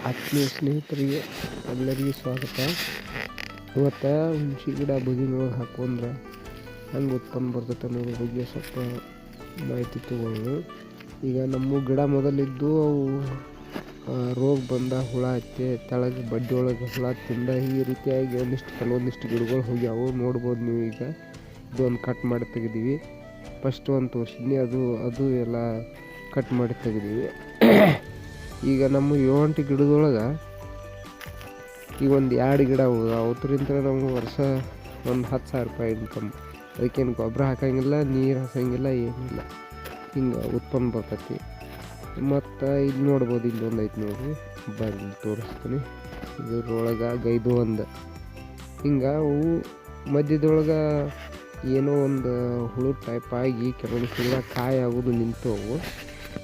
ಆತ್ಮೀಯ ಸ್ನೇಹಿತರಿಗೆ ಎಲ್ಲರಿಗೂ ಸ್ವಾಗತ. ಇವತ್ತು ಹುಣಸಿ ಗಿಡ ಬದಿನೊಳಗೆ ಹಾಕೊಂಡ್ರೆ ಹೆಂಗೆ ಉತ್ಪನ್ನ ಬರ್ತೈತೆ ಅನ್ನೋದ್ರ ಬಗ್ಗೆ ಸ್ವಲ್ಪ ಮಾಹಿತಿ ತಗೊಳ್ಳೋಣ. ಈಗ ನಮ್ಮ ಗಿಡ ಮೊದಲಿದ್ದು ಅವು ರೋಗ ಬಂದ ಹುಳ ಹತ್ತಿ ತೆಳಗೆ ಬಡ್ಡಿ ಒಳಗೆ ಹುಳ ತಿಂದ ಈ ರೀತಿಯಾಗಿ ಕೆಲವೊಂದಿಷ್ಟು ಗಿಡಗಳು ಹೋಗ್ಯಾವು. ನೋಡ್ಬೋದು ನೀವು. ಈಗ ಇದೊಂದು ಕಟ್ ಮಾಡಿ ತೆಗೆದೀವಿ. ಫಸ್ಟ್ ಒಂದು ತೋರಿಸಿದ್ನಿ, ಅದು ಎಲ್ಲ ಕಟ್ ಮಾಡಿ ತೆಗೆದೀವಿ. ಈಗ ನಮ್ಮ ಏವಂಟಿ ಗಿಡದೊಳಗೆ ಈಗ ಒಂದು 2 ಗಿಡ ಅವತ್ತರಿಂದ ನಮ್ಗೆ ವರ್ಷ ಒಂದು 10,000 ರೂಪಾಯಿ ಇನ್ಕಮ್. ಅದಕ್ಕೇನು ಗೊಬ್ಬರ ಹಾಕೋಂಗಿಲ್ಲ, ನೀರು ಹಾಕೋಂಗಿಲ್ಲ, ಏನಿಲ್ಲ. ಹಿಂಗೆ ಉತ್ಪನ್ನ ಬರ್ತೈತಿ. ಮತ್ತು ಇಲ್ಲಿ ನೋಡ್ಬೋದು, ಇಲ್ಲಿ ಒಂದು ಐತೆ ನೋಡಿರಿ, ಬರ್ರಿ ತೋರಿಸ್ತೀನಿ. ಇದ್ರೊಳಗೆ ಗೈದು ಒಂದು ಹಿಂಗೆ ಅವು ಮಧ್ಯದೊಳಗೆ ಏನೋ ಒಂದು ಹುಳು ಟೈಪ್ ಆಗಿ ಕೆಲವೊಂದು ಗಿಡ ಕಾಯಿ ಆಗೋದು ನಿಂತವು.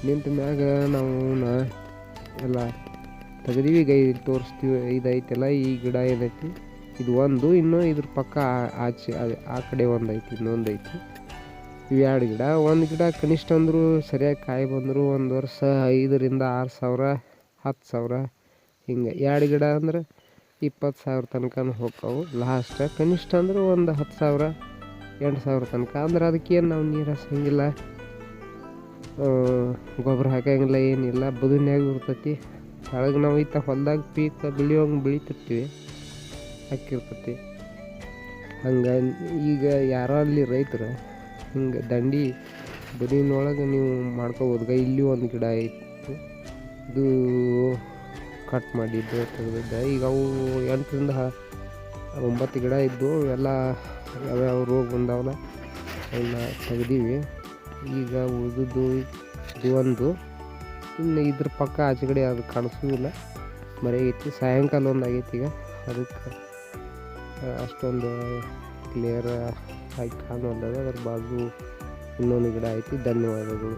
ನಿಂತ ಮ್ಯಾಗ ನಾವು ಎಲ್ಲ ತೆಗೆದೀವಿ. ಈಗ ಇಲ್ಲಿ ತೋರಿಸ್ತೀವಿ. ಇದೈತೆಲ್ಲ ಈ ಗಿಡ ಏನೈತಿ, ಇದು ಒಂದು. ಇನ್ನೂ ಇದ್ರ ಪಕ್ಕ ಆಚೆ ಆ ಕಡೆ ಒಂದು ಐತಿ, ಇನ್ನೊಂದು ಐತಿ. ಇವು 2 ಗಿಡ. ಒಂದು ಗಿಡ ಕನಿಷ್ಠ ಅಂದರೂ ಸರಿಯಾಗಿ ಕಾಯಿ ಬಂದರೂ ಒಂದು ವರ್ಷ 5,000 to 6,000, 10,000 ಹಿಂಗೆ. 2 ಗಿಡ ಅಂದ್ರೆ 20,000 ತನಕ ಹೋಗ್ತಾವೆ ಲಾಸ್ಟ್. ಕನಿಷ್ಠ ಅಂದ್ರೆ ಒಂದು 10,000, 8,000 ತನಕ. ಅಂದ್ರೆ ಅದಕ್ಕೇನು ನಾವು ನೀರು ಹಾಸಂಗಿಲ್ಲ, ಗೊಬ್ಬರ ಹಾಕೋಂಗಿಲ್ಲ, ಏನಿಲ್ಲ. ಬದುನ್ಯಾಗ ಇರ್ತೈತಿ. ಕೆಳಗೆ ನಾವು ಹೊಲ್ದಾಗ ಪೀಕ್ ಬೆಳೆಯೋಂಗೆ ಬೆಳಿತಿರ್ತೀವಿ, ಹಾಕಿರ್ತೈತಿ. ಹಂಗೆ ಈಗ ಯಾರೋ ಅಲ್ಲಿ ರೈತರು ಹಿಂಗೆ ದಂಡಿ ಬದುವಿನೊಳಗೆ ನೀವು ಮಾಡ್ಕೋಬೋದು. ಇಲ್ಲಿ ಒಂದು ಗಿಡ ಐತಿ, ಇದು ಕಟ್ ಮಾಡಿದ್ದು ತೆಗೆದಿದ್ದೆ. ಈಗ ಅವು 8 ರಿಂದ 9 ಗಿಡ ಇದ್ದು ಎಲ್ಲ ಯಾವ್ಯಾವ ರೋಗ ಬಂದವಲ್ಲ ಅವನ್ನ ತೆಗ್ದೀವಿ. ಈಗ ಉಳಿದು ಇದು ಒಂದು. ಇನ್ನು ಇದ್ರ ಪಕ್ಕ ಆಚೆ ಕಡೆ ಅದು ಕಾಣಿಸೋದಿಲ್ಲ, ಮರೆಗೈತಿ. ಸಾಯಂಕಾಲ ಒಂದು ಆಗೈತಿ. ಈಗ ಅದಕ್ಕೆ ಅಷ್ಟೊಂದು ಕ್ಲಿಯರ್ ಆಗಿ ಕಾಣೋಲ್ಲ. ಅದ್ರ ಬಾಜು ಇನ್ನೊಂದು ಗಿಡ ಐತಿ. ಧನ್ಯವಾದಗಳು.